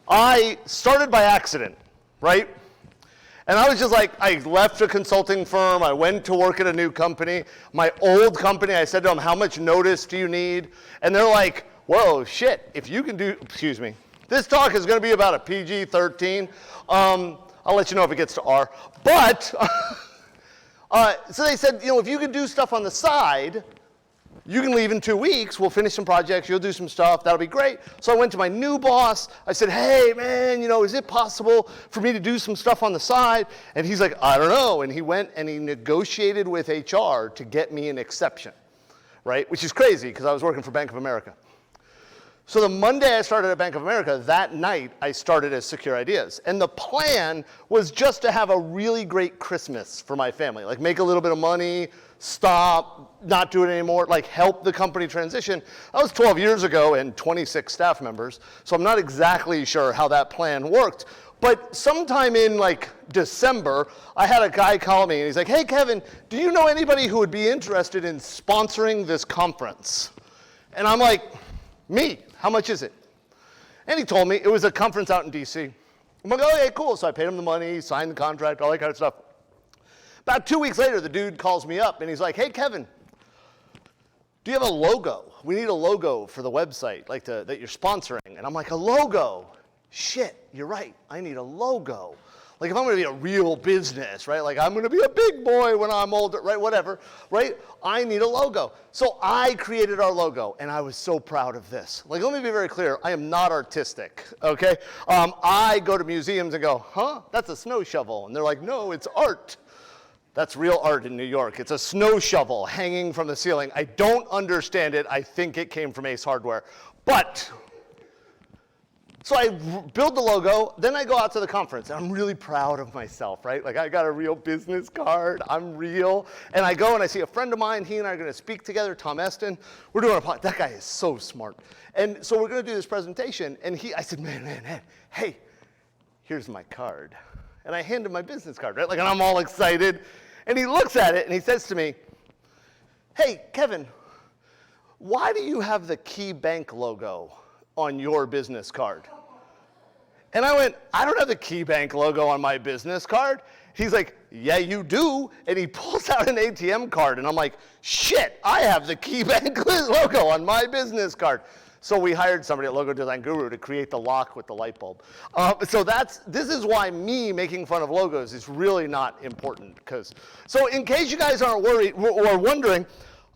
I started by accident, right? And I was just like, I left a consulting firm, I went to work at a new company. My old company, I said to them, how much notice do you need? And they're like, whoa, shit, if you can do, excuse me, this talk is gonna be about a PG-13. I'll let you know if it gets to R. But, so they said, you know, if you can do stuff on the side, you can leave in 2 weeks, we'll finish some projects, you'll do some stuff, that'll be great. So I went to my new boss, I said, hey man, you know, is it possible for me to do some stuff on the side? And he's like, I don't know. And he went and he negotiated with HR to get me an exception, right? Which is crazy, because I was working for Bank of America. So the Monday I started at Bank of America, that night I started as Secure Ideas. And the plan was just to have a really great Christmas for my family, like make a little bit of money, stop, not do it anymore, like help the company transition. That was 12 years ago and 26 staff members, so I'm not exactly sure how that plan worked. But sometime in like December, I had a guy call me and he's like, hey Kevin, do you know anybody who would be interested in sponsoring this conference? And I'm like, me, how much is it? And he told me it was a conference out in DC. I'm like, okay, cool. So I paid him the money, signed the contract, all that kind of stuff. About 2 weeks later, the dude calls me up and he's like, hey Kevin, do you have a logo? We need a logo for the website, like that you're sponsoring. And I'm like, a logo? Shit, you're right, I need a logo. Like if I'm gonna be a real business, right? Like I'm gonna be a big boy when I'm older, right? Whatever, right? I need a logo. So I created our logo and I was so proud of this. Like let me be very clear, I am not artistic, okay? I go to museums and go, huh, that's a snow shovel. And they're like, no, it's art. That's real art in New York. It's a snow shovel hanging from the ceiling. I don't understand it. I think it came from Ace Hardware. But, so I build the logo, then I go out to the conference, and I'm really proud of myself, right? Like I got a real business card, I'm real. And I go and I see a friend of mine, he and I are gonna speak together, Tom Eston. We're doing a podcast, that guy is so smart. And so we're gonna do this presentation, and I said, man, hey, here's my card. And I hand him my business card, right? Like, and I'm all excited. And he looks at it and he says to me, hey, Kevin, why do you have the Key Bank logo on your business card? And I went, I don't have the Key Bank logo on my business card. He's like, yeah, you do. And he pulls out an ATM card. And I'm like, shit, I have the Key Bank logo on my business card. So we hired somebody at Logo Design Guru to create the lock with the light bulb. So this is why me making fun of logos is really not important. So in case you guys aren't worried or wondering,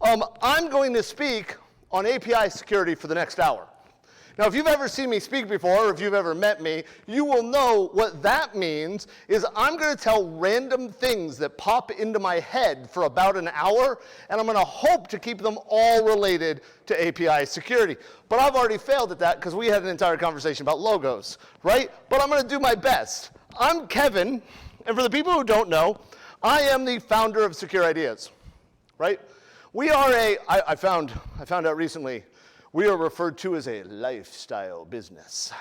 I'm going to speak on API security for the next hour. Now, if you've ever seen me speak before, or if you've ever met me, you will know what that means is I'm going to tell random things that pop into my head for about an hour, and I'm going to hope to keep them all related to API security. But I've already failed at that because we had an entire conversation about logos, right? But I'm going to do my best. I'm Kevin, and for the people who don't know, I am the founder of Secure Ideas, right? We are I found out recently, we are referred to as a lifestyle business,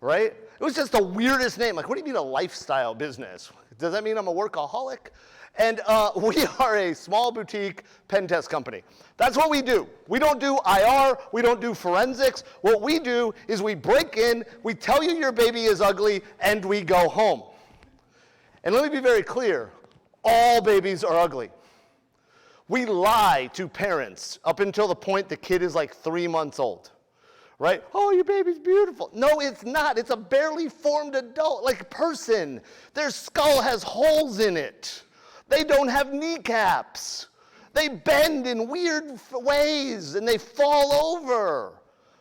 right? It was just the weirdest name. Like, what do you mean a lifestyle business? Does that mean I'm a workaholic? And we are a small boutique pen test company. That's what we do. We don't do IR, we don't do forensics. What we do is we break in, we tell you your baby is ugly, and we go home. And let me be very clear, all babies are ugly. We lie to parents up until the point the kid is like 3 months old, right? Oh, your baby's beautiful. No, it's not. It's a barely formed adult, like person. Their skull has holes in it. They don't have kneecaps. They bend in weird ways and they fall over.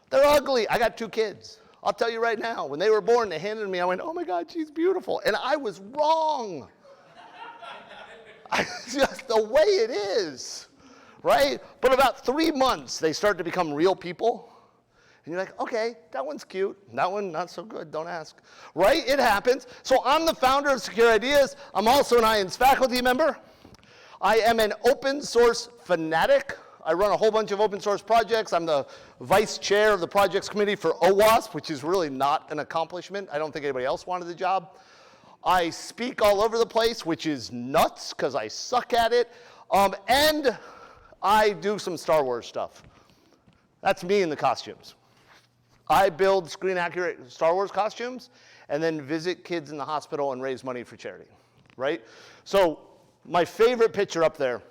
They're ugly. I got 2 kids. I'll tell you right now, when they were born, they handed me, I went, oh my God, she's beautiful. And I was wrong. Just the way it is, right? But about 3 months, they start to become real people. And you're like, okay, that one's cute. That one, not so good, don't ask. Right? It happens. So I'm the founder of Secure Ideas. I'm also an IANS faculty member. I am an open source fanatic. I run a whole bunch of open source projects. I'm the vice chair of the projects committee for OWASP, which is really not an accomplishment. I don't think anybody else wanted the job. I speak all over the place, which is nuts because I suck at it. And I do some Star Wars stuff. That's me in the costumes. I build screen-accurate Star Wars costumes and then visit kids in the hospital and raise money for charity, right? So my favorite picture up there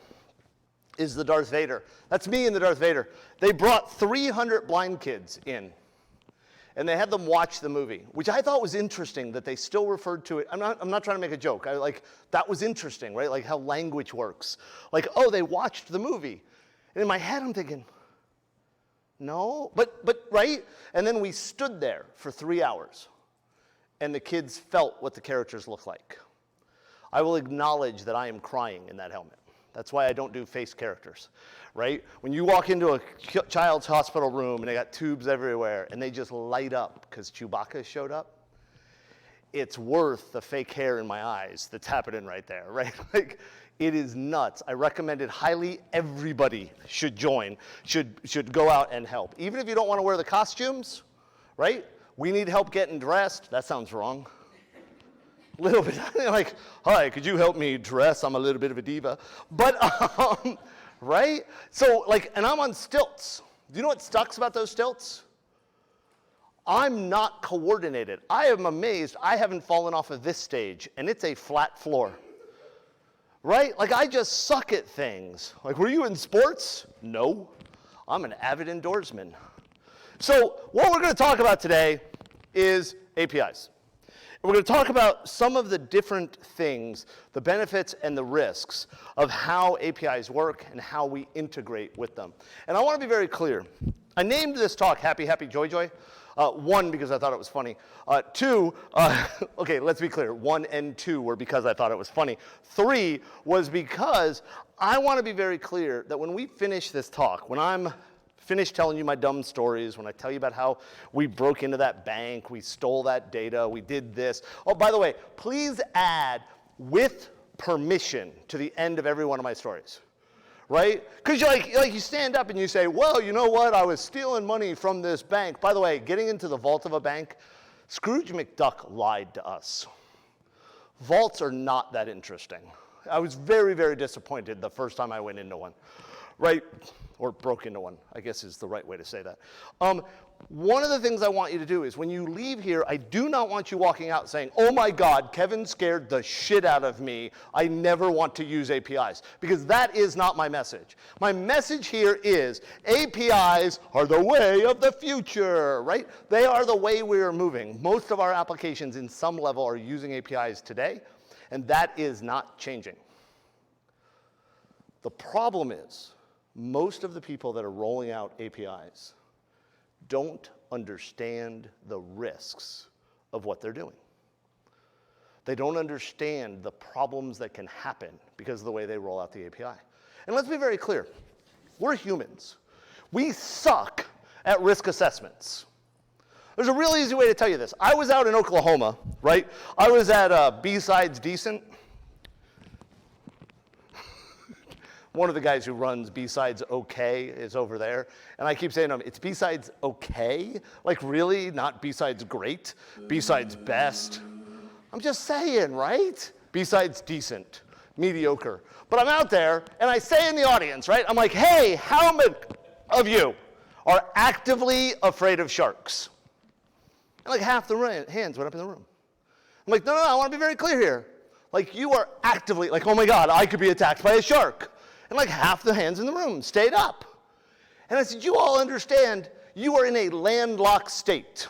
is the Darth Vader. That's me and the Darth Vader. They brought 300 blind kids in, and they had them watch the movie, which I thought was interesting that they still referred to it. I'm not trying to make a joke. That was interesting, right? Like how language works. Like, oh, they watched the movie. And in my head, I'm thinking, no, but right? And then we stood there for 3 hours, and the kids felt what the characters look like. I will acknowledge that I am crying in that helmet. That's why I don't do face characters, right? When you walk into a child's hospital room and they got tubes everywhere and they just light up because Chewbacca showed up, it's worth the fake hair in my eyes that's happening right there, right? Like, it is nuts. I recommend it highly. Everybody should join, should go out and help. Even if you don't want to wear the costumes, right? We need help getting dressed. That sounds wrong. A little bit, like, hi, could you help me dress? I'm a little bit of a diva. But, right? So, like, and I'm on stilts. Do you know what sucks about those stilts? I'm not coordinated. I am amazed I haven't fallen off of this stage, and it's a flat floor. Right? Like, I just suck at things. Like, were you in sports? No. I'm an avid indoorsman. So, what we're going to talk about today is APIs. We're going to talk about some of the different things, the benefits and the risks of how APIs work and how we integrate with them. And I want to be very clear. I named this talk Happy, Happy, Joy, Joy. One, because I thought it was funny. Two, okay, let's be clear. 1 and 2 were because I thought it was funny. 3 was because I want to be very clear that when we finish this talk, when I'm finished telling you my dumb stories, when I tell you about how we broke into that bank, we stole that data, we did this. Oh, by the way, please add with permission to the end of every one of my stories, right? Because you stand up and you say, well, you know what, I was stealing money from this bank. By the way, getting into the vault of a bank, Scrooge McDuck lied to us. Vaults are not that interesting. I was very, very disappointed the first time I went into one, right? Or broke into one, I guess is the right way to say that. One of the things I want you to do is when you leave here, I do not want you walking out saying, oh my God, Kevin scared the shit out of me. I never want to use APIs. Because that is not my message. My message here is APIs are the way of the future, right? They are the way we are moving. Most of our applications in some level are using APIs today, and that is not changing. The problem is, most of the people that are rolling out APIs don't understand the risks of what they're doing. They don't understand the problems that can happen because of the way they roll out the API. And let's be very clear. We're humans. We suck at risk assessments. There's a real easy way to tell you this. I was out in Oklahoma, right? I was at B-Sides Decent. One of the guys who runs B-Sides OK is over there. And I keep saying to him, it's B-Sides OK? Like really? Not B-Sides great? B-Sides best? I'm just saying, right? B-Sides decent, mediocre. But I'm out there and I say in the audience, right? I'm like, hey, how many of you are actively afraid of sharks? And like half the hands went up in the room. I'm like, no, I want to be very clear here. Like you are actively, like, oh my God, I could be attacked by a shark. And like half the hands in the room stayed up. And I said, you all understand you are in a landlocked state.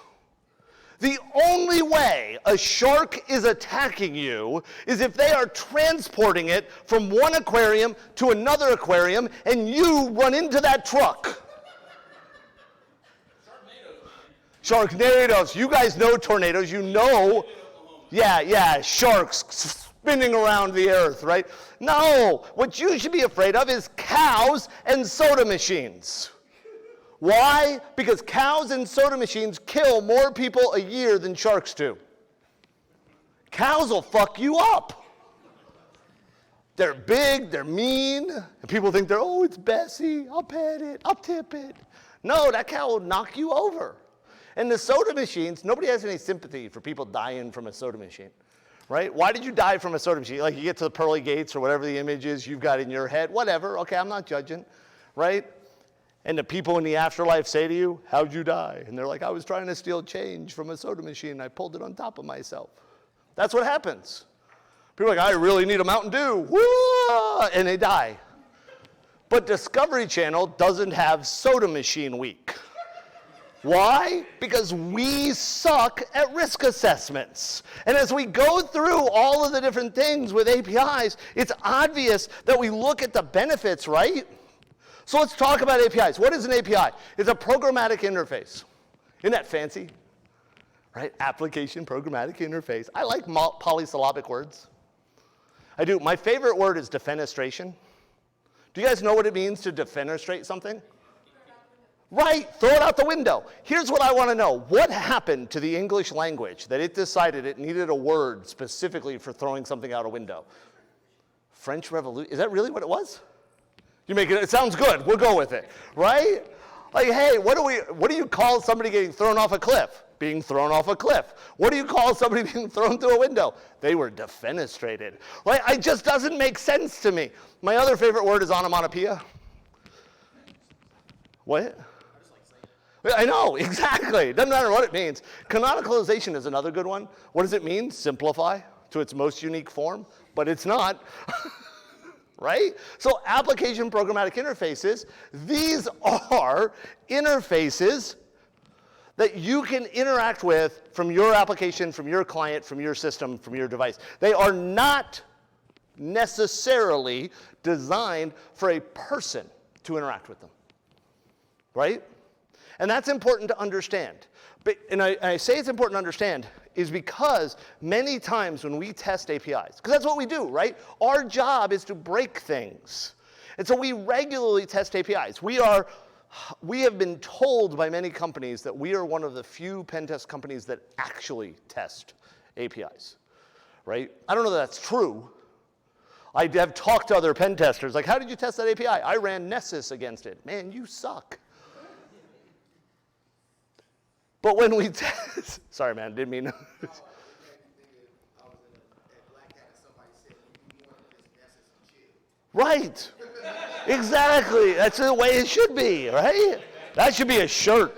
The only way a shark is attacking you is if they are transporting it from one aquarium to another aquarium and you run into that truck. Sharknadoes. You guys know tornadoes. You know. Yeah, sharks spinning around the earth, right? No, what you should be afraid of is cows and soda machines. Why? Because cows and soda machines kill more people a year than sharks do. Cows will fuck you up. They're big, they're mean, and people think oh, it's Bessie, I'll pet it, I'll tip it. No, that cow will knock you over. And the soda machines, nobody has any sympathy for people dying from a soda machine. Right? Why did you die from a soda machine? Like you get to the pearly gates or whatever the image is you've got in your head. Whatever. Okay, I'm not judging. Right? And the people in the afterlife say to you, how'd you die? And they're like, I was trying to steal change from a soda machine and I pulled it on top of myself. That's what happens. People are like, I really need a Mountain Dew. Woo! And they die. But Discovery Channel doesn't have Soda Machine Week. Why? Because we suck at risk assessments. And as we go through all of the different things with APIs, it's obvious that we look at the benefits, right? So let's talk about APIs. What is an API? It's a programmatic interface. Isn't that fancy? Right? Application programmatic interface. I like polysyllabic words. I do. My favorite word is defenestration. Do you guys know what it means to defenestrate something? Right, throw it out the window. Here's what I want to know. What happened to the English language that it decided it needed a word specifically for throwing something out a window? French Revolution, is that really what it was? You make it sounds good, we'll go with it, right? Like, hey, what do you call somebody getting thrown off a cliff? Being thrown off a cliff. What do you call somebody being thrown through a window? They were defenestrated. Right? It just doesn't make sense to me. My other favorite word is onomatopoeia. What? I know, exactly. Doesn't matter what it means. Canonicalization is another good one. What does it mean? Simplify to its most unique form, but it's not. Right? So application programmatic interfaces, these are interfaces that you can interact with from your application, from your client, from your system, from your device. They are not necessarily designed for a person to interact with them. Right? And that's important to understand. And I say it's important to understand is because many times when we test APIs, because that's what we do, right? Our job is to break things. And so we regularly test APIs. We have been told by many companies that we are one of the few pen test companies that actually test APIs, right? I don't know that that's true. I have talked to other pen testers, like, how did you test that API? I ran Nessus against it. Man, you suck. But when we test, sorry man, didn't mean. Right, exactly, that's the way it should be, right? That should be a shirt,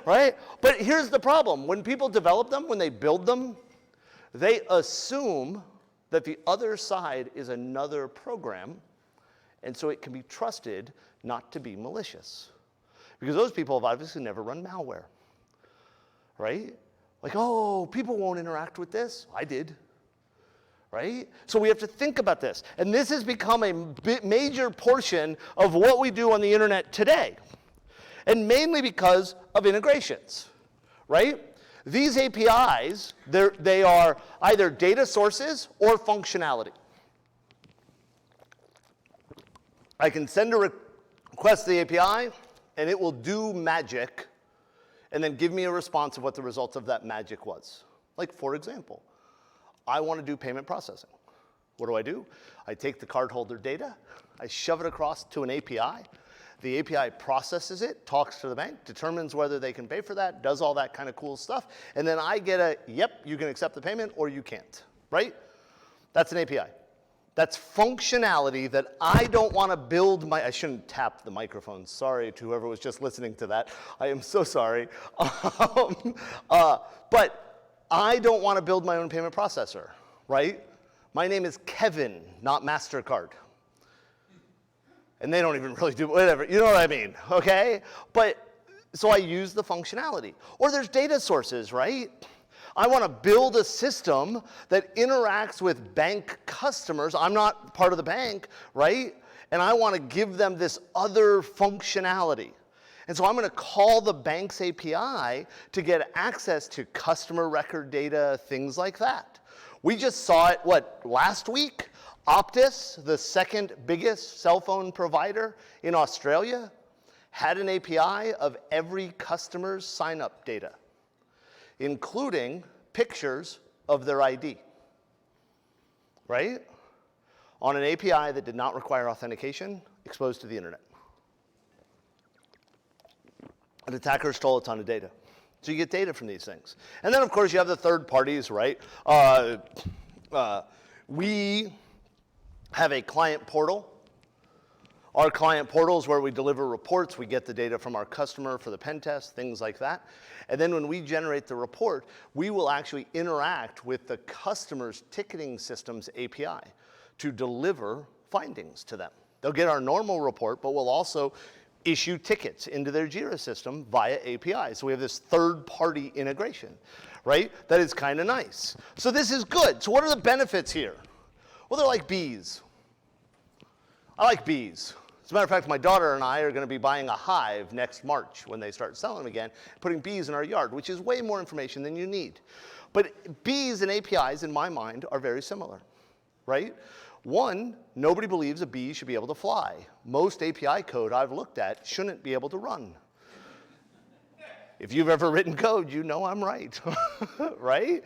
right? But here's the problem, when people develop them, when they build them, they assume that the other side is another program, and so it can be trusted not to be malicious. Because those people have obviously never run malware. Right? Like, oh, people won't interact with this. I did. Right? So we have to think about this. And this has become a major portion of what we do on the internet today. And mainly because of integrations. Right? These APIs, they are either data sources or functionality. I can send a request to the API, and it will do magic and then give me a response of what the results of that magic was. Like, for example, I want to do payment processing. What do? I take the cardholder data, I shove it across to an API. The API processes it, talks to the bank, determines whether they can pay for that, does all that kind of cool stuff, and then I get a, yep, you can accept the payment or you can't, right? That's an API. That's functionality that I don't want to build I shouldn't tap the microphone. Sorry to whoever was just listening to that. I am so sorry. But I don't want to build my own payment processor, right? My name is Kevin, not MasterCard. And they don't even really do whatever, you know what I mean, okay? But, so I use the functionality. Or there's data sources, right? I want to build a system that interacts with bank customers. I'm not part of the bank, right? And I want to give them this other functionality. And so I'm going to call the bank's API to get access to customer record data, things like that. We just saw it, last week? Optus, the second biggest cell phone provider in Australia, had an API of every customer's sign-up data, including pictures of their ID, right? On an API that did not require authentication, exposed to the internet. An attacker stole a ton of data. So you get data from these things. And then, of course, you have the third parties, right? We have a client portal. Our client portals where we deliver reports, we get the data from our customer for the pen test, things like that. And then when we generate the report, we will actually interact with the customer's ticketing system's API to deliver findings to them. They'll get our normal report, but we'll also issue tickets into their Jira system via API. So we have this third-party integration, right? That is kind of nice. So this is good. So what are the benefits here? Well, they're like bees. I like bees. As a matter of fact, my daughter and I are going to be buying a hive next March when they start selling them again, putting bees in our yard, which is way more information than you need. But bees and APIs, in my mind, are very similar, right? One, nobody believes a bee should be able to fly. Most API code I've looked at shouldn't be able to run. If you've ever written code, you know I'm right, right?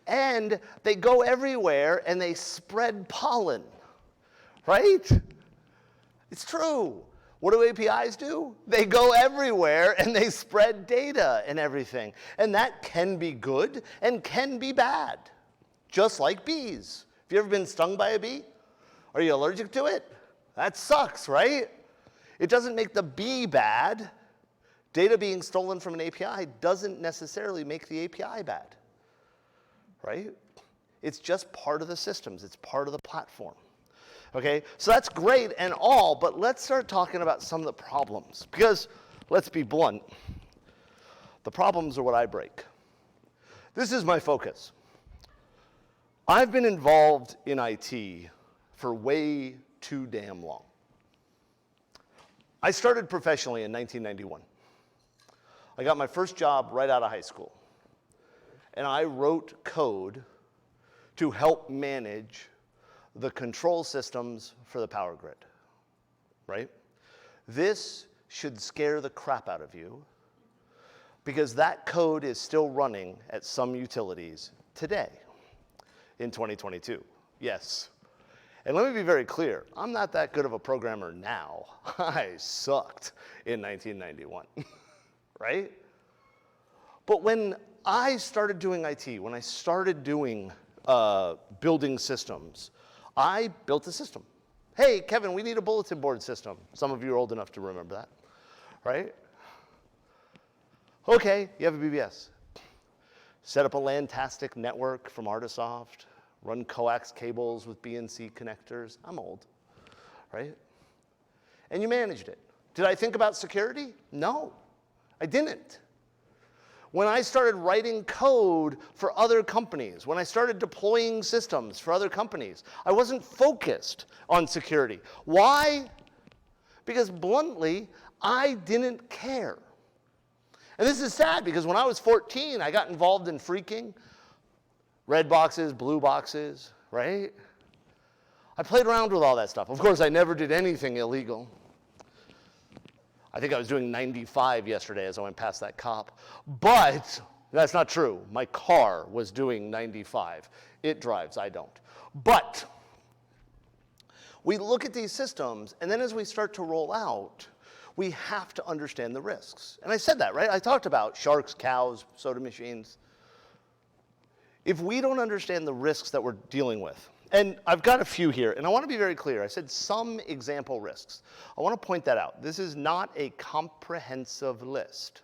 And they go everywhere and they spread pollen, right? It's true. What do APIs do? They go everywhere and they spread data and everything. And that can be good and can be bad, just like bees. Have you ever been stung by a bee? Are you allergic to it? That sucks, right? It doesn't make the bee bad. Data being stolen from an API doesn't necessarily make the API bad, right? It's just part of the systems. It's part of the platform. Okay, so that's great and all, but let's start talking about some of the problems. Because, let's be blunt, the problems are what I break. This is my focus. I've been involved in IT for way too damn long. I started professionally in 1991. I got my first job right out of high school. And I wrote code to help manage the control systems for the power grid, right? This should scare the crap out of you because that code is still running at some utilities today in 2022, yes. And let me be very clear, I'm not that good of a programmer now. I sucked in 1991, right? But when I started doing IT, when I started doing building systems, I built a system. Hey, Kevin, we need a bulletin board system. Some of you are old enough to remember that, right? Okay, you have a BBS. Set up a Lantastic network from Artisoft, run coax cables with BNC connectors. I'm old, right? And you managed it. Did I think about security? No, I didn't. When I started writing code for other companies, when I started deploying systems for other companies, I wasn't focused on security. Why? Because bluntly, I didn't care. And this is sad because when I was 14, I got involved in phreaking. Red boxes, blue boxes, right? I played around with all that stuff. Of course, I never did anything illegal. I think I was doing 95 yesterday as I went past that cop. But that's not true. My car was doing 95. It drives, I don't. But we look at these systems, and then as we start to roll out, we have to understand the risks. And I said that, right? I talked about sharks, cows, soda machines. If we don't understand the risks that we're dealing with, and I've got a few here, and I want to be very clear. I said some example risks. I want to point that out. This is not a comprehensive list.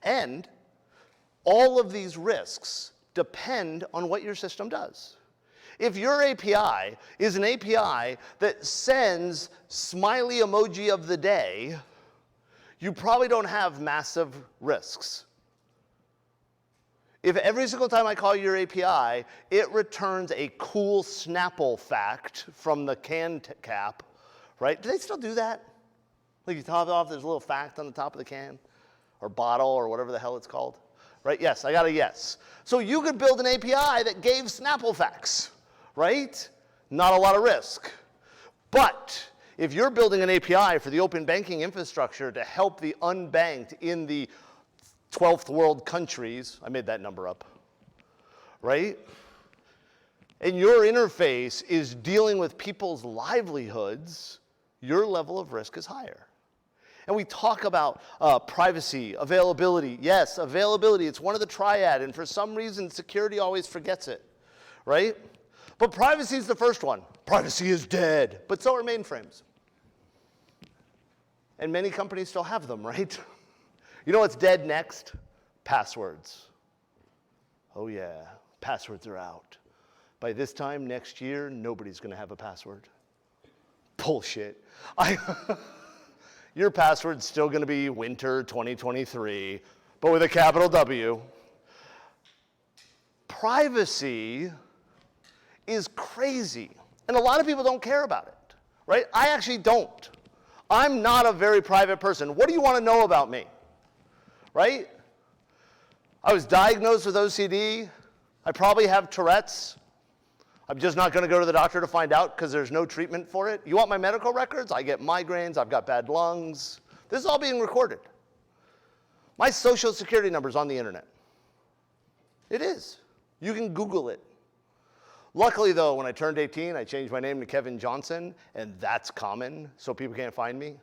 And all of these risks depend on what your system does. If your API is an API that sends smiley emoji of the day, you probably don't have massive risks. If every single time I call your API, it returns a cool Snapple fact from the can cap, right? Do they still do that? Like you top it off, there's a little fact on the top of the can, or bottle, or whatever the hell it's called, right? Yes, I got a yes. So you could build an API that gave Snapple facts, right? Not a lot of risk. But if you're building an API for the open banking infrastructure to help the unbanked in the 12th world countries, I made that number up, right? And your interface is dealing with people's livelihoods, your level of risk is higher. And we talk about privacy, availability. Yes, availability, it's one of the triad, and for some reason, security always forgets it, right? But privacy is the first one. Privacy is dead, but so are mainframes. And many companies still have them, right? You know what's dead next? Passwords. Oh yeah, passwords are out. By this time next year, nobody's going to have a password. Bullshit. Your password's still going to be winter 2023, but with a capital W. Privacy is crazy, and a lot of people don't care about it, right? I actually don't. I'm not a very private person. What do you want to know about me, right? I was diagnosed with OCD. I probably have Tourette's. I'm just not going to go to the doctor to find out because there's no treatment for it. You want my medical records? I get migraines. I've got bad lungs. This is all being recorded. My social security number's on the internet. It is. You can Google it. Luckily, though, when I turned 18, I changed my name to Kevin Johnson, and that's common, so people can't find me.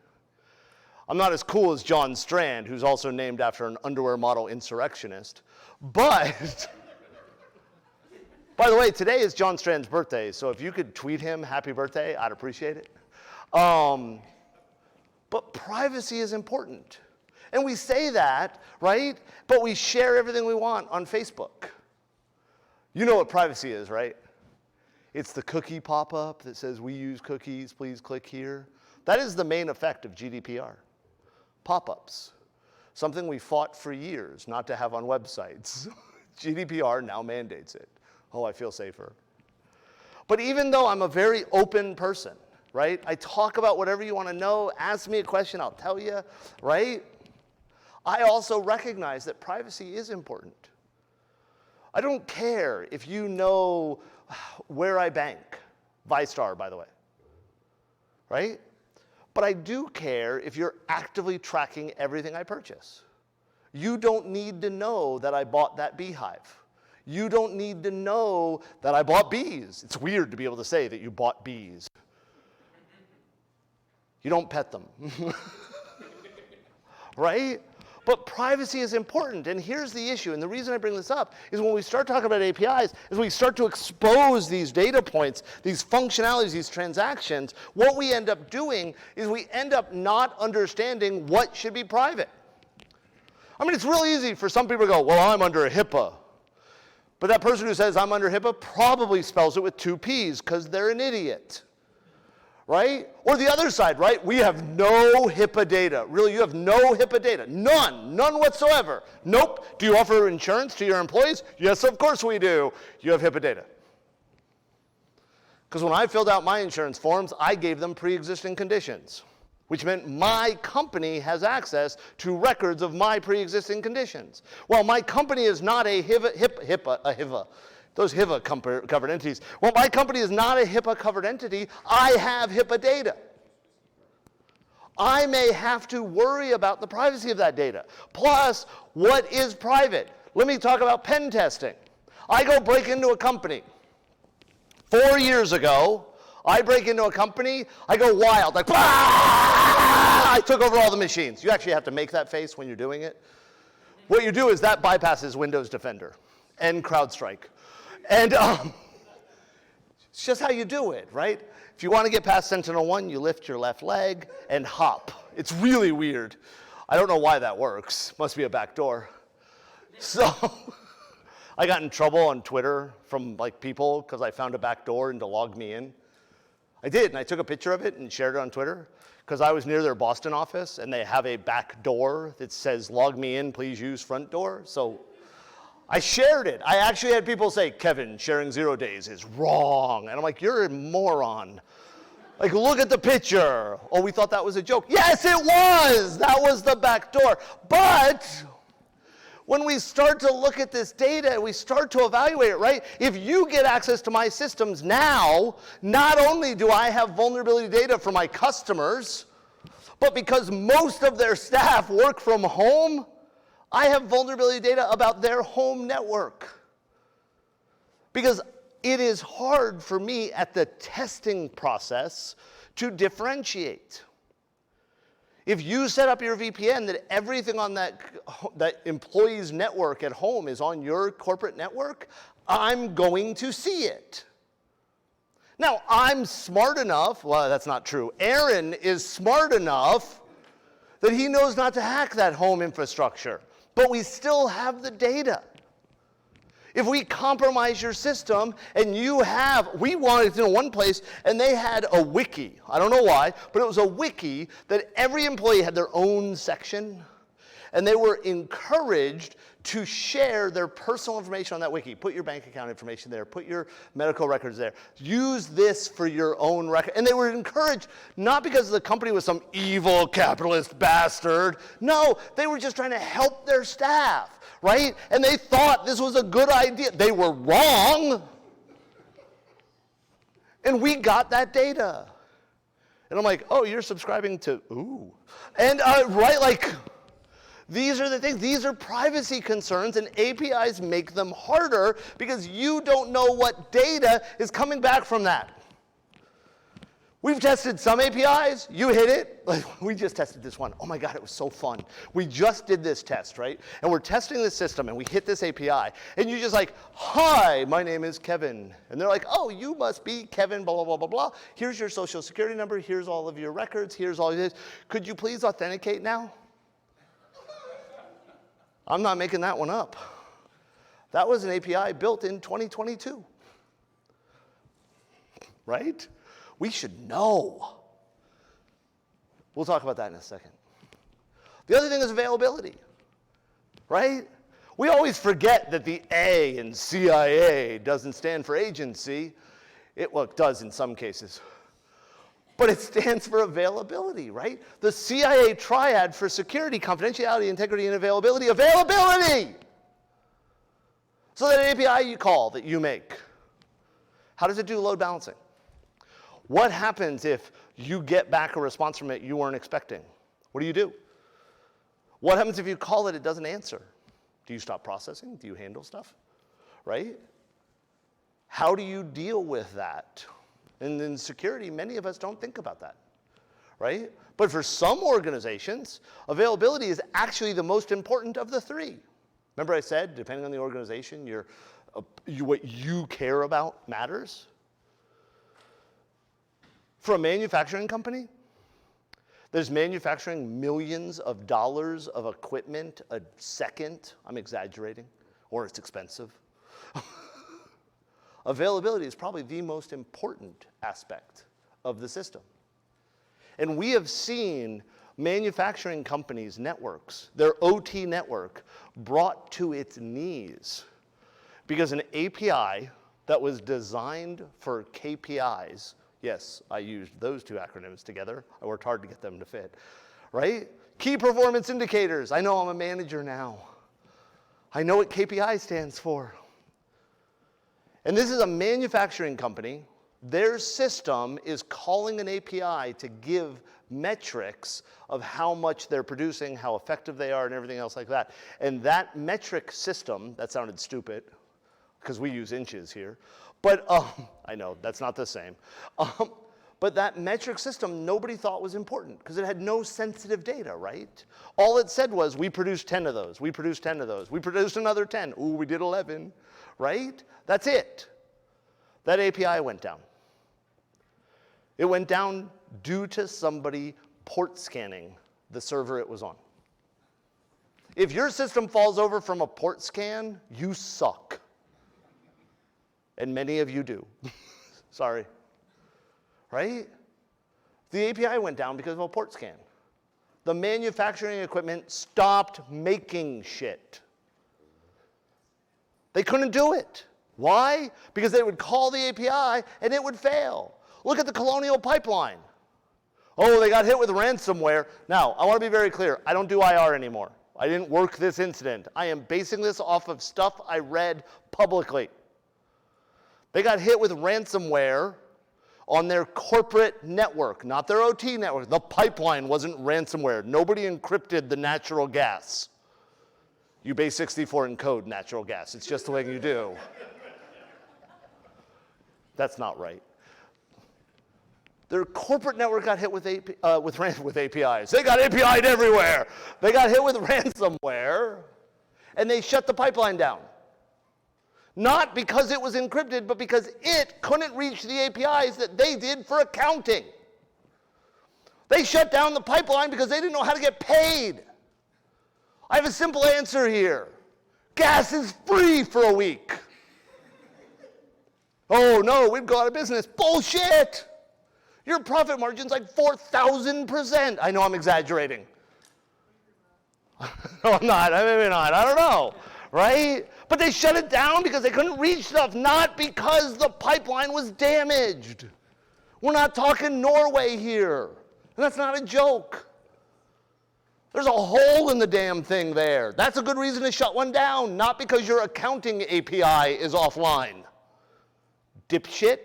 I'm not as cool as John Strand, who's also named after an underwear model insurrectionist, but by the way, today is John Strand's birthday, so if you could tweet him happy birthday, I'd appreciate it. But privacy is important. And we say that, right? But we share everything we want on Facebook. You know what privacy is, right? It's the cookie pop-up that says, we use cookies, please click here. That is the main effect of GDPR. Pop-ups. Something we fought for years not to have on websites. GDPR now mandates it. Oh, I feel safer. But even though I'm a very open person, right? I talk about whatever you want to know. Ask me a question, I'll tell you, right? I also recognize that privacy is important. I don't care if you know where I bank. ViStar, by the way, right? But I do care if you're actively tracking everything I purchase. You don't need to know that I bought that beehive. You don't need to know that I bought bees. It's weird to be able to say that you bought bees. You don't pet them. Right? But privacy is important, and here's the issue, and the reason I bring this up is when we start talking about APIs, is we start to expose these data points, these functionalities, these transactions, what we end up doing is we end up not understanding what should be private. I mean, it's real easy for some people to go, well, I'm under a HIPAA. But that person who says I'm under HIPAA probably spells it with 2 P's because they're an idiot, right? Or the other side, right? We have no HIPAA data. Really, you have no HIPAA data. None whatsoever. Nope. Do you offer insurance to your employees? Yes, of course we do. You have HIPAA data. Because when I filled out my insurance forms, I gave them pre-existing conditions, which meant my company has access to records of my pre-existing conditions. Well, my company is not a HIPAA, those HIPAA covered entities. Well, my company is not a HIPAA covered entity. I have HIPAA data. I may have to worry about the privacy of that data. Plus, what is private? Let me talk about pen testing. I go break into a company. 4 years ago, I break into a company, I go wild, like, I took over all the machines. You actually have to make that face when you're doing it. What you do is that bypasses Windows Defender and CrowdStrike. And it's just how you do it, right? If you want to get past Sentinel-1, you lift your left leg and hop. It's really weird. I don't know why that works. Must be a back door. So I got in trouble on Twitter from like people because I found a back door and to log me in. I did, and I took a picture of it and shared it on Twitter because I was near their Boston office, and they have a back door that says, log me in, please use front door. So I shared it. I actually had people say, Kevin, sharing 0 days is wrong. And I'm like, you're a moron. Like, look at the picture. Oh, we thought that was a joke. Yes, it was. That was the back door. But when we start to look at this data, we start to evaluate it, right? If you get access to my systems now, not only do I have vulnerability data for my customers, but because most of their staff work from home, I have vulnerability data about their home network. Because it is hard for me at the testing process to differentiate. If you set up your VPN that everything on that employee's network at home is on your corporate network, I'm going to see it. Now, I'm smart enough, well, that's not true. Aaron is smart enough that he knows not to hack that home infrastructure, but we still have the data. If we compromise your system and we wanted to know one place and they had a wiki. I don't know why, but it was a wiki that every employee had their own section, and they were encouraged to share their personal information on that wiki. Put your bank account information there, put your medical records there. Use this for your own record. And they were encouraged, not because the company was some evil capitalist bastard. No, they were just trying to help their staff, right? And they thought this was a good idea. They were wrong. And we got that data. And I'm like, oh, you're subscribing to, ooh. And right, like, these are the things, these are privacy concerns, and APIs make them harder because you don't know what data is coming back from that. We've tested some APIs, you hit it. Like, we just tested this one. Oh my God, it was so fun. We just did this test, right? And we're testing this system and we hit this API, and you're just like, hi, my name is Kevin. And they're like, oh, you must be Kevin, blah, blah, blah, blah, blah. Here's your social security number, here's all of your records, here's all of this. Could you please authenticate now? I'm not making that one up. That was an API built in 2022. Right? We should know. We'll talk about that in a second. The other thing is availability. Right? We always forget that the A in CIA doesn't stand for agency. It does in some cases. But it stands for availability, right? The CIA triad for security, confidentiality, integrity, and availability. Availability! So that API you call, that you make, how does it do load balancing? What happens if you get back a response from it you weren't expecting? What do you do? What happens if you call it, it doesn't answer? Do you stop processing? Do you handle stuff? Right? How do you deal with that? And in security, many of us don't think about that, right? But for some organizations, availability is actually the most important of the three. Remember I said, depending on the organization, what you care about matters? For a manufacturing company, there's manufacturing millions of dollars of equipment a second. I'm exaggerating, or it's expensive. Availability is probably the most important aspect of the system. And we have seen manufacturing companies' networks, their OT network, brought to its knees because an API that was designed for KPIs, yes, I used those two acronyms together. I worked hard to get them to fit, right? Key performance indicators. I know I'm a manager now. I know what KPI stands for. And this is a manufacturing company. Their system is calling an API to give metrics of how much they're producing, how effective they are, and everything else like that. And that metric system, that sounded stupid, because we use inches here, but I know, that's not the same. But that metric system nobody thought was important because it had no sensitive data, right? All it said was, we produced 10 of those, we produced 10 of those, we produced another 10, ooh, we did 11, right? That's it. That API went down. It went down due to somebody port scanning the server it was on. If your system falls over from a port scan, you suck. And many of you do. Sorry. Right? The API went down because of a port scan. The manufacturing equipment stopped making shit. They couldn't do it. Why? Because they would call the API and it would fail. Look at the Colonial Pipeline. Oh, they got hit with ransomware. Now, I want to be very clear. I don't do IR anymore. I didn't work this incident. I am basing this off of stuff I read publicly. They got hit with ransomware on their corporate network, not their OT network. The pipeline wasn't ransomware. Nobody encrypted the natural gas. You base 64 encode natural gas. It's just the way you do. That's not right. Their corporate network got hit with APIs. They got API'd everywhere. They got hit with ransomware, and they shut the pipeline down. Not because it was encrypted, but because it couldn't reach the APIs that they did for accounting. They shut down the pipeline because they didn't know how to get paid. I have a simple answer here. Gas is free for a week. Oh no, we'd go out of business. Bullshit! Your profit margin's like 4,000%. I know I'm exaggerating. No, I'm not. Maybe not. I don't know. Right? But they shut it down because they couldn't reach stuff, not because the pipeline was damaged. We're not talking Norway here. And that's not a joke. There's a hole in the damn thing there. That's a good reason to shut one down, not because your accounting API is offline. Dipshit.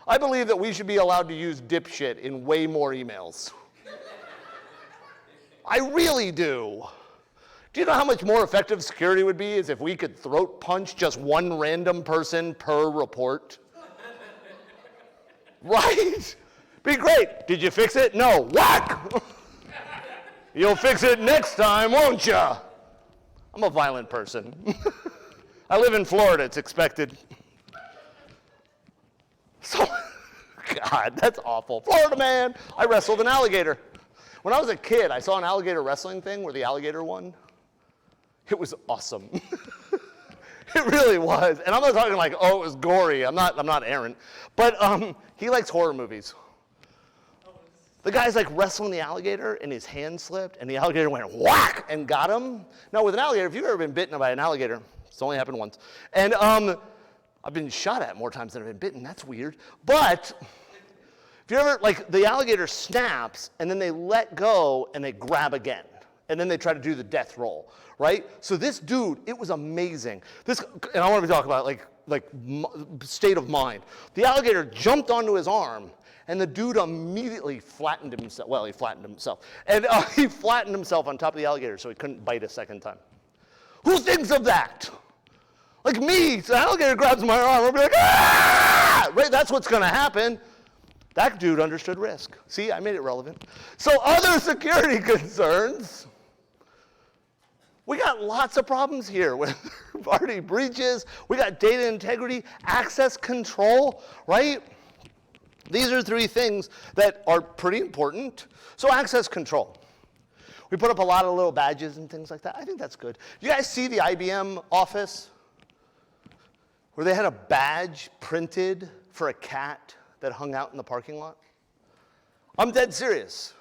I believe that we should be allowed to use dipshit in way more emails. I really do. Do you know how much more effective security would be is if we could throat punch just one random person per report? Right? Be great. Did you fix it? No. Whack! You'll fix it next time, won't ya? I'm a violent person. I live in Florida. It's expected. So, God, that's awful. Florida man. I wrestled an alligator. When I was a kid, I saw an alligator wrestling thing where the alligator won. It was awesome. It really was. And I'm not talking like, oh, it was gory. I'm not Aaron. But he likes horror movies. The guy's like wrestling the alligator and his hand slipped and the alligator went whack and got him. Now with an alligator, if you've ever been bitten by an alligator, it's only happened once. And I've been shot at more times than I've been bitten. That's weird. But if you ever, like the alligator snaps and then they let go and they grab again. And then they try to do the death roll, right? So this dude, it was amazing. And I want to talk about like state of mind. The alligator jumped onto his arm. And the dude immediately flattened himself. Well, he flattened himself. And he flattened himself on top of the alligator so he couldn't bite a second time. Who thinks of that? Like me. So the alligator grabs my arm. I'll be like, ah! Right? That's what's going to happen. That dude understood risk. See, I made it relevant. So other security concerns. We got lots of problems here with third-party breaches. We got data integrity, access control, right? These are three things that are pretty important. So access control. We put up a lot of little badges and things like that. I think that's good. You guys see the IBM office where they had a badge printed for a cat that hung out in the parking lot? I'm dead serious.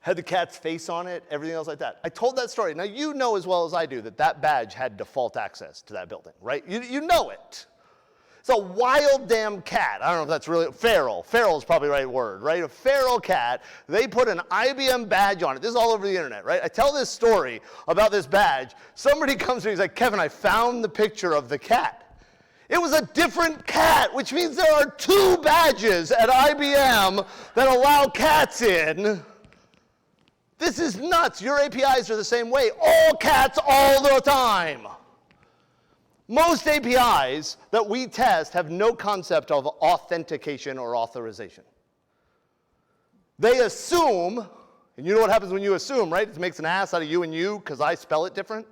Had the cat's face on it, everything else like that. I told that story. Now you know as well as I do that that badge had default access to that building, right? You know it. It's a wild damn cat. I don't know if that's really, feral. Feral is probably the right word, right? A feral cat. They put an IBM badge on it. This is all over the internet, right? I tell this story about this badge. Somebody comes to me, he's like, Kevin, I found the picture of the cat. It was a different cat, which means there are two badges at IBM that allow cats in. This is nuts. Your APIs are the same way. All cats all the time. Most APIs that we test have no concept of authentication or authorization. They assume, and you know what happens when you assume, right? It makes an ass out of you and you because I spell it different.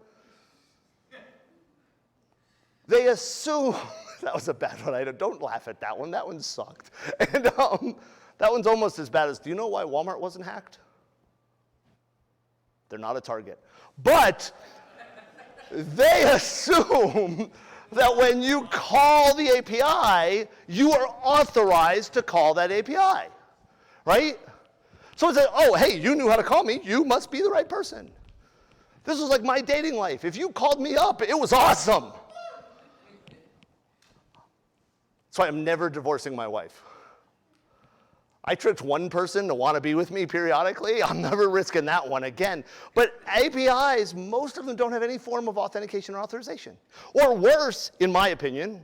They assume, that was a bad one. Don't laugh at that one. That one sucked. And that one's almost as bad as, do you know why Walmart wasn't hacked? They're not a target. But they assume that when you call the API, you are authorized to call that API, right? So it's like, oh, hey, you knew how to call me. You must be the right person. This was like my dating life. If you called me up, it was awesome. That's why I'm never divorcing my wife. I tricked one person to want to be with me periodically. I'm never risking that one again. But APIs, most of them don't have any form of authentication or authorization. Or worse, in my opinion,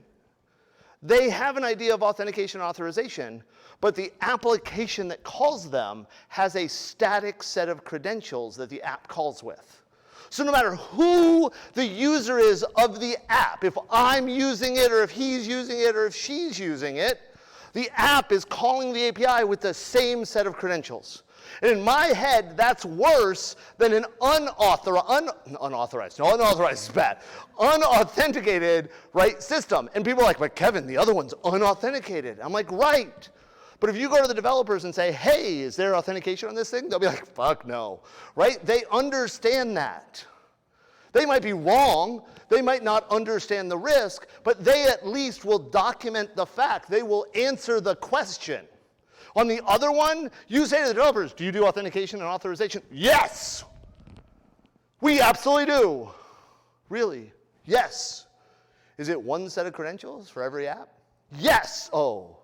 they have an idea of authentication and authorization, but the application that calls them has a static set of credentials that the app calls with. So no matter who the user is of the app, if I'm using it or if he's using it or if she's using it, the app is calling the API with the same set of credentials. And in my head, that's worse than an unauthorized is bad, unauthenticated, right, system. And people are like, but Kevin, the other one's unauthenticated. I'm like, right. But if you go to the developers and say, hey, is there authentication on this thing? They'll be like, fuck no, right? They understand that. They might be wrong, they might not understand the risk, but they at least will document the fact. They will answer the question. On the other one, you say to the developers, do you do authentication and authorization? Yes! We absolutely do. Really? Yes. Is it one set of credentials for every app? Yes! Oh.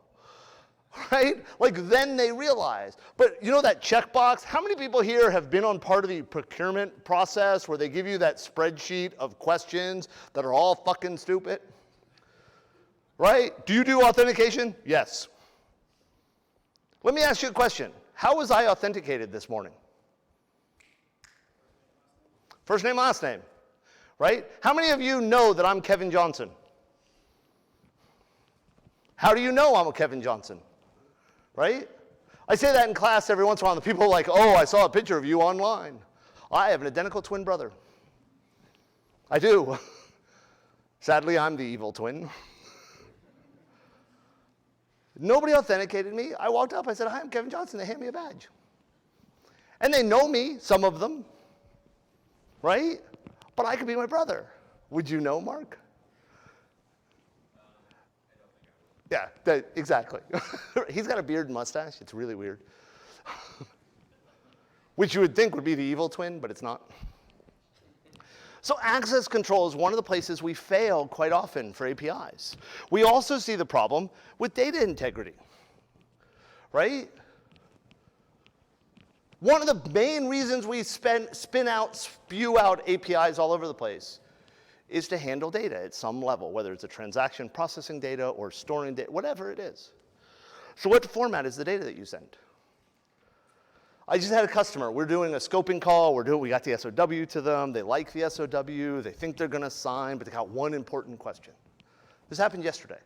Right? Like then they realize. But you know that checkbox? How many people here have been on part of the procurement process where they give you that spreadsheet of questions that are all fucking stupid? Right? Do you do authentication? Yes. Let me ask you a question. How was I authenticated this morning? First name, last name. Right? How many of you know that I'm Kevin Johnson? How do you know I'm a Kevin Johnson? Right? I say that in class every once in a while, and the people are like, oh, I saw a picture of you online. I have an identical twin brother. I do. Sadly, I'm the evil twin. Nobody authenticated me. I walked up, I said, hi, I'm Kevin Johnson. They hand me a badge. And they know me, some of them, right? But I could be my brother. Would you know, Mark? Yeah, exactly. He's got a beard and mustache. It's really weird. Which you would think would be the evil twin, but it's not. So access control is one of the places we fail quite often for APIs. We also see the problem with data integrity, right? One of the main reasons we spew out APIs all over the place is to handle data at some level, whether it's a transaction processing data or storing data, whatever it is. So what format is the data that you send? I just had a customer. We're doing a scoping call. We got the SOW to them. They like the SOW. They think they're going to sign, but they got one important question. This happened yesterday.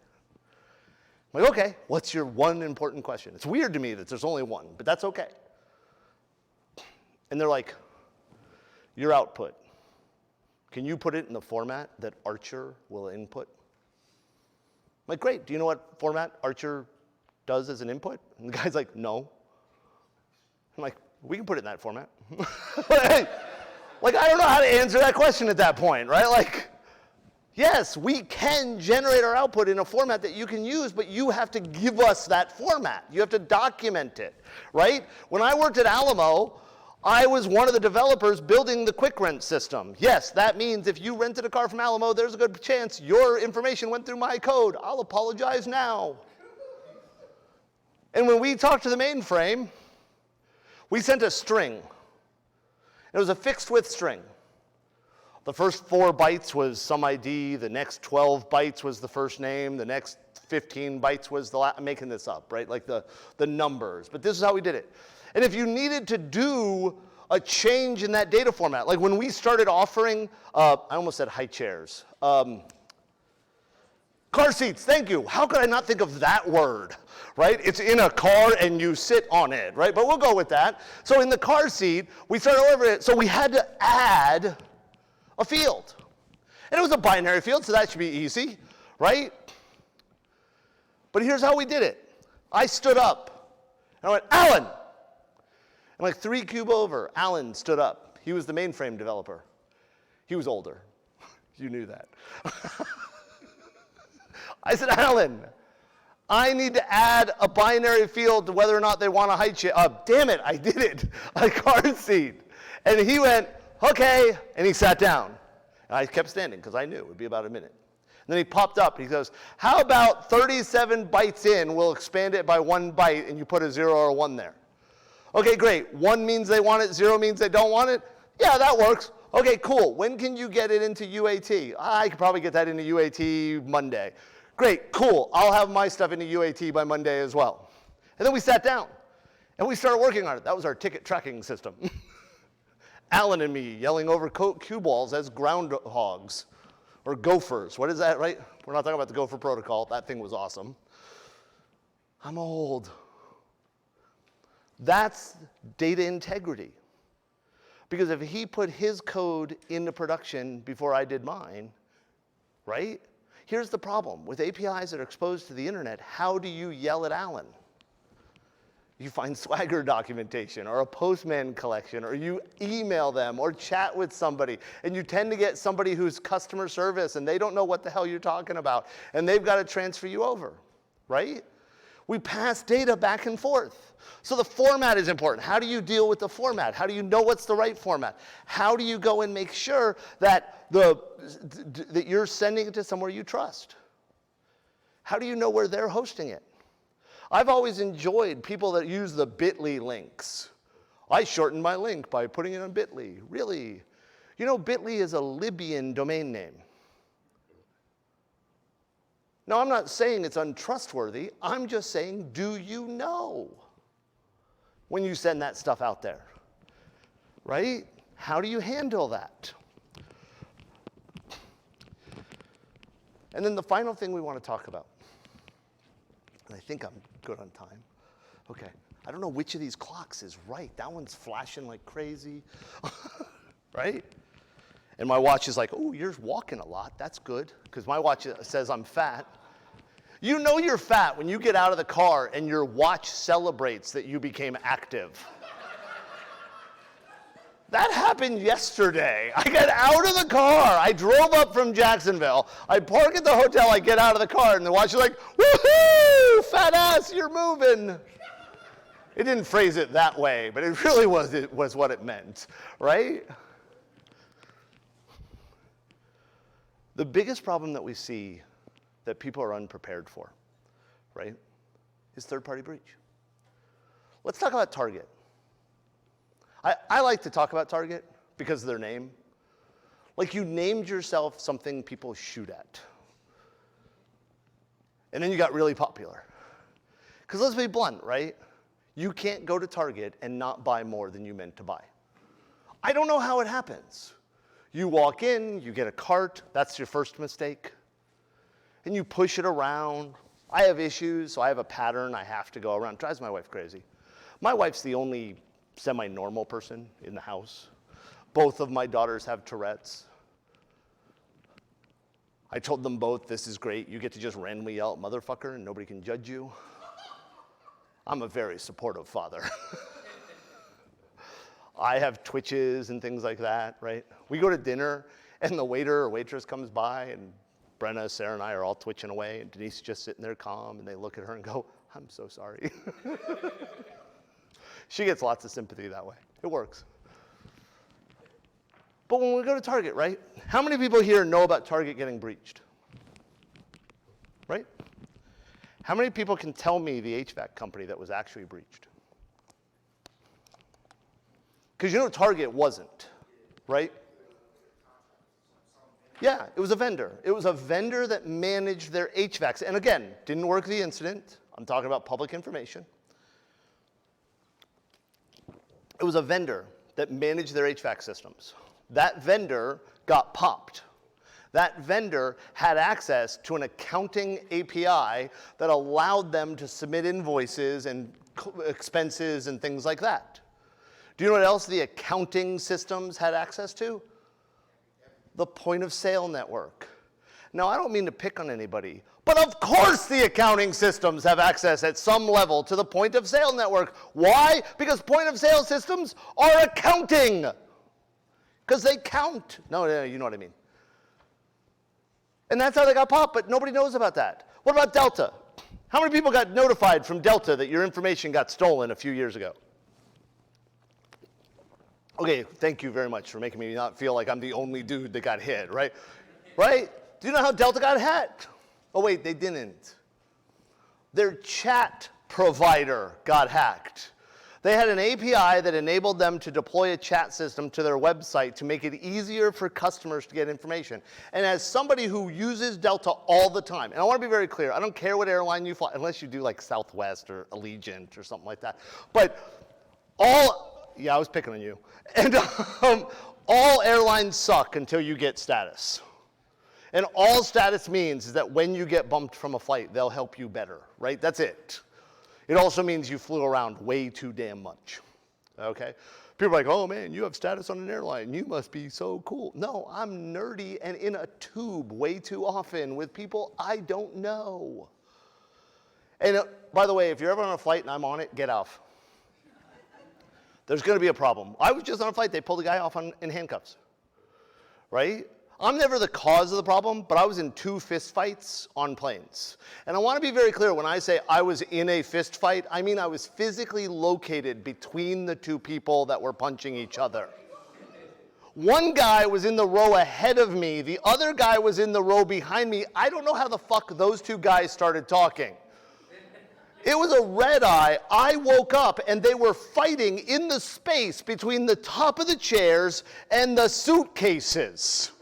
I'm like, okay, what's your one important question? It's weird to me that there's only one, but that's okay. And they're like, your output. Can you put it in the format that Archer will input? I'm like, great. Do you know what format Archer does as an input? And the guy's like, no. I'm like, we can put it in that format. Like, I don't know how to answer that question at that point, right? Like, yes, we can generate our output in a format that you can use, but you have to give us that format. You have to document it, right? When I worked at Alamo, I was one of the developers building the quick rent system. Yes, that means if you rented a car from Alamo, there's a good chance your information went through my code. I'll apologize now. And when we talked to the mainframe, we sent a string. It was a fixed width string. The first 4 bytes was some ID, the next 12 bytes was the first name, the next 15 bytes was the I'm making this up, right? Like the numbers, but this is how we did it. And if you needed to do a change in that data format, like when we started offering, I almost said high chairs. Car seats, thank you. How could I not think of that word, right? It's in a car and you sit on it, right? But we'll go with that. So in the car seat, we started over it, so we had to add a field. And it was a binary field, so that should be easy, right? But here's how we did it. I stood up, and I went, Alan! And like 3 cube over, Alan stood up. He was the mainframe developer. He was older. You knew that. I said, Alan, I need to add a binary field to whether or not they want a height change. Damn it, I did it. A car seat. And he went, okay, and he sat down. And I kept standing because I knew it would be about a minute. And then he popped up and he goes, how about 37 bytes in, we'll expand it by 1 byte and you put a 0 or a 1 there. Okay, great. 1 means they want it, 0 means they don't want it. Yeah, that works. Okay, cool. When can you get it into UAT? I could probably get that into UAT Monday. Great, cool. I'll have my stuff into UAT by Monday as well. And then we sat down and we started working on it. That was our ticket tracking system. Alan and me yelling over cue balls as groundhogs or gophers. What is that, right? We're not talking about the gopher protocol. That thing was awesome. I'm old. That's data integrity. Because if he put his code into production before I did mine, right? Here's the problem. With APIs that are exposed to the internet, how do you yell at Alan? You find swagger documentation or a postman collection, or you email them or chat with somebody, and you tend to get somebody who's customer service and they don't know what the hell you're talking about, and they've got to transfer you over, right? We pass data back and forth. So the format is important. How do you deal with the format? How do you know what's the right format? How do you go and make sure that that you're sending it to somewhere you trust? How do you know where they're hosting it? I've always enjoyed people that use the bit.ly links. I shortened my link by putting it on bit.ly. Really? You know, bit.ly is a Libyan domain name. Now, I'm not saying it's untrustworthy. I'm just saying, do you know when you send that stuff out there? Right? How do you handle that? And then the final thing we want to talk about, and I think I'm good on time. Okay, I don't know which of these clocks is right. That one's flashing like crazy, right? And my watch is like, oh, you're walking a lot. That's good, because my watch says I'm fat. You know you're fat when you get out of the car and your watch celebrates that you became active. That happened yesterday. I got out of the car. I drove up from Jacksonville. I park at the hotel. I get out of the car, and the watch is like, woohoo, fat ass, you're moving. It didn't phrase it that way, but it really was what it meant, right? The biggest problem that we see that people are unprepared for, right, is third-party breach. Let's talk about Target. I like to talk about Target because of their name. Like, you named yourself something people shoot at. And then you got really popular. Because let's be blunt, right? You can't go to Target and not buy more than you meant to buy. I don't know how it happens. You walk in, you get a cart, that's your first mistake. And you push it around. I have issues, so I have a pattern I have to go around. It drives my wife crazy. My wife's the only semi-normal person in the house. Both of my daughters have Tourette's. I told them both, this is great. You get to just randomly yell, motherfucker, and nobody can judge you. I'm a very supportive father. I have twitches and things like that, right? We go to dinner, and the waiter or waitress comes by, and Brenna, Sarah, and I are all twitching away, and Denise is just sitting there calm, and they look at her and go, I'm so sorry. She gets lots of sympathy that way. It works. But when we go to Target, right? How many people here know about Target getting breached? Right? How many people can tell me the HVAC company that was actually breached? Because you know Target wasn't, right? Yeah, it was a vendor. It was a vendor that managed their HVACs. And again, didn't work the incident. I'm talking about public information. It was a vendor that managed their HVAC systems. That vendor got popped. That vendor had access to an accounting API that allowed them to submit invoices and expenses and things like that. Do you know what else the accounting systems had access to? The point of sale network. Now, I don't mean to pick on anybody, but of course the accounting systems have access at some level to the point of sale network. Why? Because point of sale systems are accounting. Because they count. No, you know what I mean. And that's how they got popped, but nobody knows about that. What about Delta? How many people got notified from Delta that your information got stolen a few years ago? Okay, thank you very much for making me not feel like I'm the only dude that got hit, right? Right? Do you know how Delta got hacked? Oh, wait, they didn't. Their chat provider got hacked. They had an API that enabled them to deploy a chat system to their website to make it easier for customers to get information. And as somebody who uses Delta all the time, and I want to be very clear, I don't care what airline you fly, unless you do like Southwest or Allegiant or something like that. But yeah, I was picking on you. And all airlines suck until you get status. And all status means is that when you get bumped from a flight, they'll help you better, right? That's it. It also means you flew around way too damn much, okay? People are like, oh man, you have status on an airline. You must be so cool. No, I'm nerdy and in a tube way too often with people I don't know. And by the way, if you're ever on a flight and I'm on it, get off. There's going to be a problem. I was just on a flight. They pulled a guy off in handcuffs, right? I'm never the cause of the problem, but I was in 2 fist fights on planes. And I want to be very clear, when I say I was in a fist fight, I mean I was physically located between the 2 people that were punching each other. One guy was in the row ahead of me. The other guy was in the row behind me. I don't know how the fuck those 2 guys started talking. It was a red eye. I woke up and they were fighting in the space between the top of the chairs and the suitcases.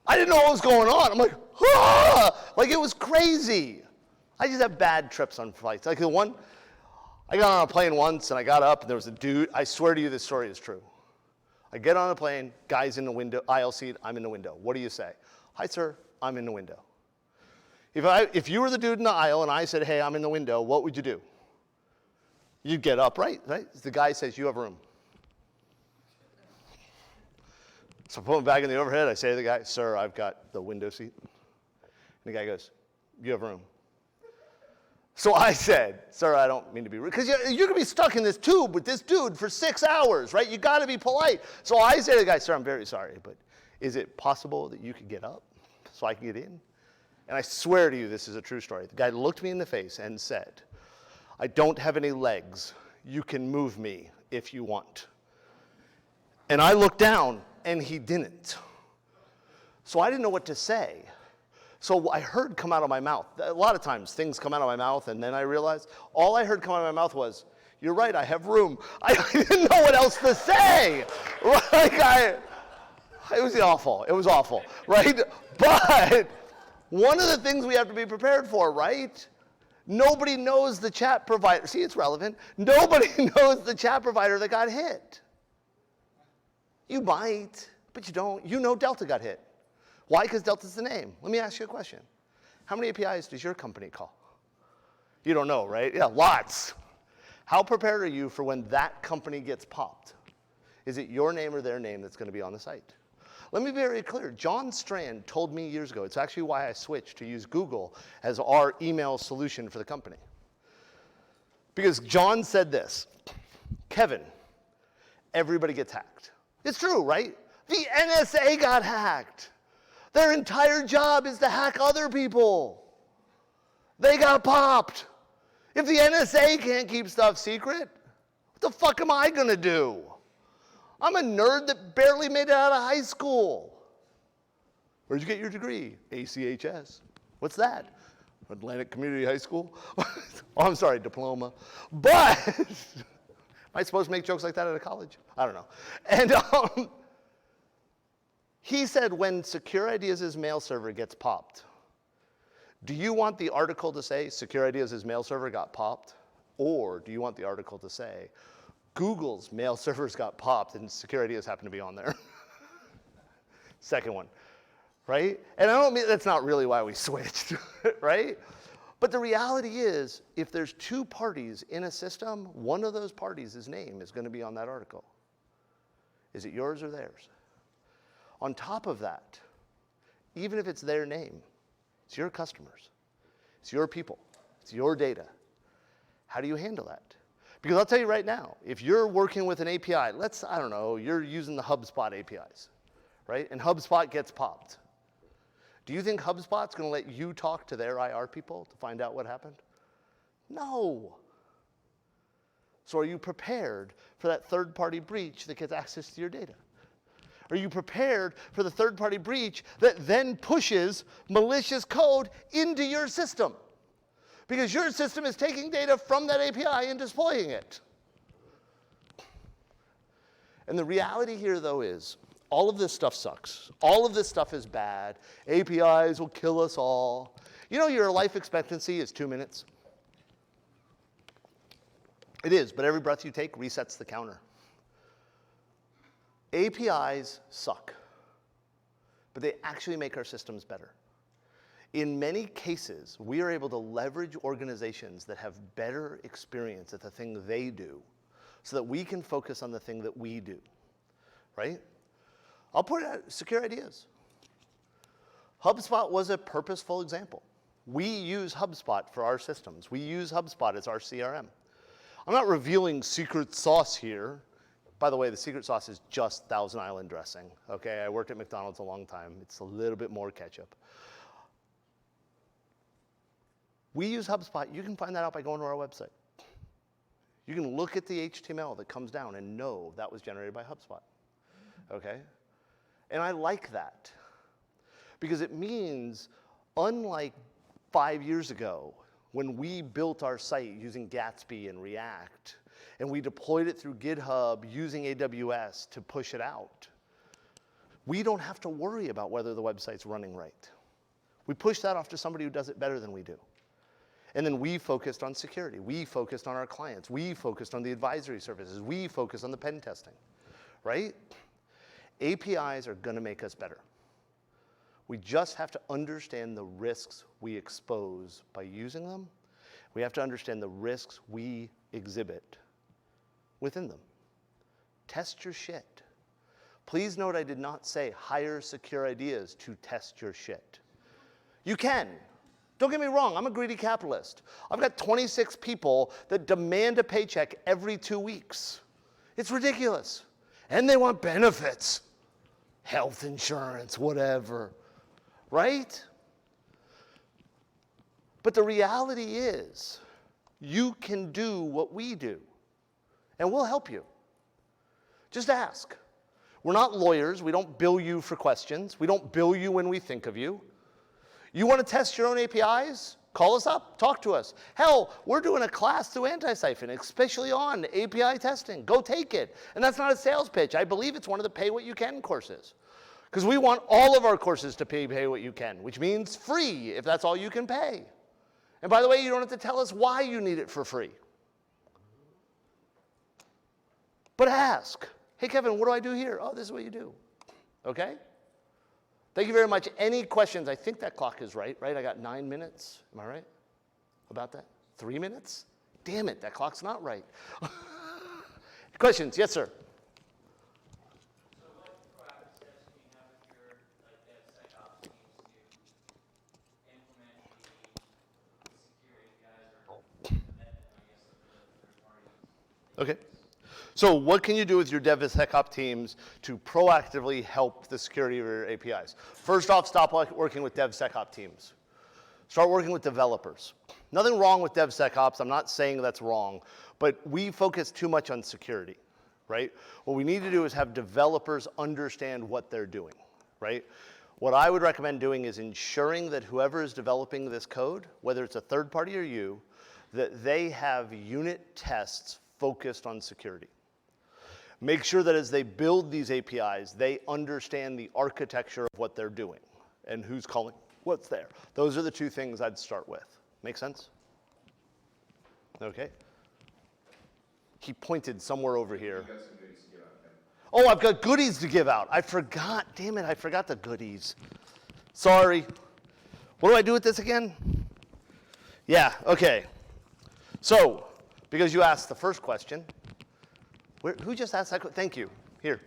I didn't know what was going on. I'm like, ah! Like it was crazy. I just have bad trips on flights. Like the one, I got on a plane once and I got up and there was a dude. I swear to you this story is true. I get on a plane, guy's in the window, aisle seat, I'm in the window. What do you say? Hi, sir, I'm in the window. If you were the dude in the aisle and I said, hey, I'm in the window, what would you do? You'd get up, right? The guy says, you have room. So I put my bag in the overhead. I say to the guy, sir, I've got the window seat. And the guy goes, you have room. So I said, sir, I don't mean to be rude. Because you're going to be stuck in this tube with this dude for 6 hours, right? You got to be polite. So I say to the guy, sir, I'm very sorry, but is it possible that you could get up so I can get in? And I swear to you, this is a true story. The guy looked me in the face and said, I don't have any legs. You can move me if you want. And I looked down, and he didn't. So I didn't know what to say. So I heard come out of my mouth. A lot of times things come out of my mouth, and then I realized all I heard come out of my mouth was, you're right, I have room. I didn't know what else to say. Like it was awful. It was awful, right? But one of the things we have to be prepared for, right? Nobody knows the chat provider. See, it's relevant. Nobody knows the chat provider that got hit. You might, but you don't. You know Delta got hit. Why? Because Delta's the name. Let me ask you a question. How many APIs does your company call? You don't know, right? Yeah, lots. How prepared are you for when that company gets popped? Is it your name or their name that's going to be on the site? Let me be very clear. John Strand told me years ago, it's actually why I switched to use Google as our email solution for the company. Because John said this, Kevin, everybody gets hacked. It's true, right? The NSA got hacked. Their entire job is to hack other people. They got popped. If the NSA can't keep stuff secret, what the fuck am I going to do? I'm a nerd that barely made it out of high school. Where'd you get your degree? ACHS. What's that? Atlantic Community High School? Oh, I'm sorry, diploma. But, am I supposed to make jokes like that at a college? I don't know. And he said when Secure Ideas' mail server gets popped, do you want the article to say Secure Ideas' mail server got popped? Or do you want the article to say Google's mail servers got popped and Secure Ideas happened to be on there? Second one, right? And I don't mean, that's not really why we switched, right? But the reality is, if there's 2 parties in a system, one of those parties' name is going to be on that article. Is it yours or theirs? On top of that, even if it's their name, it's your customers, it's your people, it's your data. How do you handle that? Because I'll tell you right now, if you're working with an API, I don't know, you're using the HubSpot APIs, right? And HubSpot gets popped. Do you think HubSpot's going to let you talk to their IR people to find out what happened? No. So are you prepared for that third-party breach that gets access to your data? Are you prepared for the third-party breach that then pushes malicious code into your system? Because your system is taking data from that API and deploying it. And the reality here, though, is all of this stuff sucks. All of this stuff is bad. APIs will kill us all. You know your life expectancy is 2 minutes? It is, but every breath you take resets the counter. APIs suck, but they actually make our systems better. In many cases, we are able to leverage organizations that have better experience at the thing they do so that we can focus on the thing that we do, right? I'll put it out, Secure Ideas. HubSpot was a purposeful example. We use HubSpot for our systems. We use HubSpot as our CRM. I'm not revealing secret sauce here. By the way, the secret sauce is just Thousand Island dressing, okay? I worked at McDonald's a long time. It's a little bit more ketchup. We use HubSpot. You can find that out by going to our website. You can look at the HTML that comes down and know that was generated by HubSpot, okay? And I like that because it means, unlike 5 years ago when we built our site using Gatsby and React, and we deployed it through GitHub using AWS to push it out, we don't have to worry about whether the website's running right. We push that off to somebody who does it better than we do. And then we focused on security. We focused on our clients. We focused on the advisory services. We focused on the pen testing, right? APIs are gonna make us better. We just have to understand the risks we expose by using them. We have to understand the risks we exhibit within them. Test your shit. Please note I did not say hire secure ideas to test your shit. You can. Don't get me wrong, I'm a greedy capitalist. I've got 26 people that demand a paycheck every 2 weeks. It's ridiculous. And they want benefits, health insurance, whatever, right? But the reality is, you can do what we do, and we'll help you. Just ask. We're not lawyers. We don't bill you for questions. We don't bill you when we think of you. You want to test your own APIs? Call us up, talk to us. Hell, we're doing a class through Anti-Siphon, especially on API testing. Go take it. And that's not a sales pitch. I believe it's one of the pay what you can courses. Because we want all of our courses to pay what you can, which means free if that's all you can pay. And by the way, you don't have to tell us why you need it for free. But ask. Hey, Kevin, what do I do here? Oh, this is what you do. Okay? Thank you very much. Any questions? I think that clock is right? I got 9 minutes. Am I right about that? 3 minutes? Damn it, that clock's not right. Questions? Yes, sir. So what proactive steps can you have with your DevSecOps teams to implement the secure APIs or embed them, I guess, with the third parties? Okay. So what can you do with your DevSecOps teams to proactively help the security of your APIs? First off, stop working with DevSecOps teams. Start working with developers. Nothing wrong with DevSecOps. I'm not saying that's wrong, but we focus too much on security, right? What we need to do is have developers understand what they're doing, right? What I would recommend doing is ensuring that whoever is developing this code, whether it's a third party or you, that they have unit tests focused on security. Make sure that as they build these APIs, they understand the architecture of what they're doing and who's calling what's there. Those are the two things I'd start with. Make sense? Okay. He pointed somewhere over here. You've got some goodies to give out, Kevin. Oh, I've got goodies to give out. I forgot. Damn it, I forgot the goodies. Sorry. What do I do with this again? Yeah, okay. So, because you asked the first question, who just asked that question? Thank you. Here.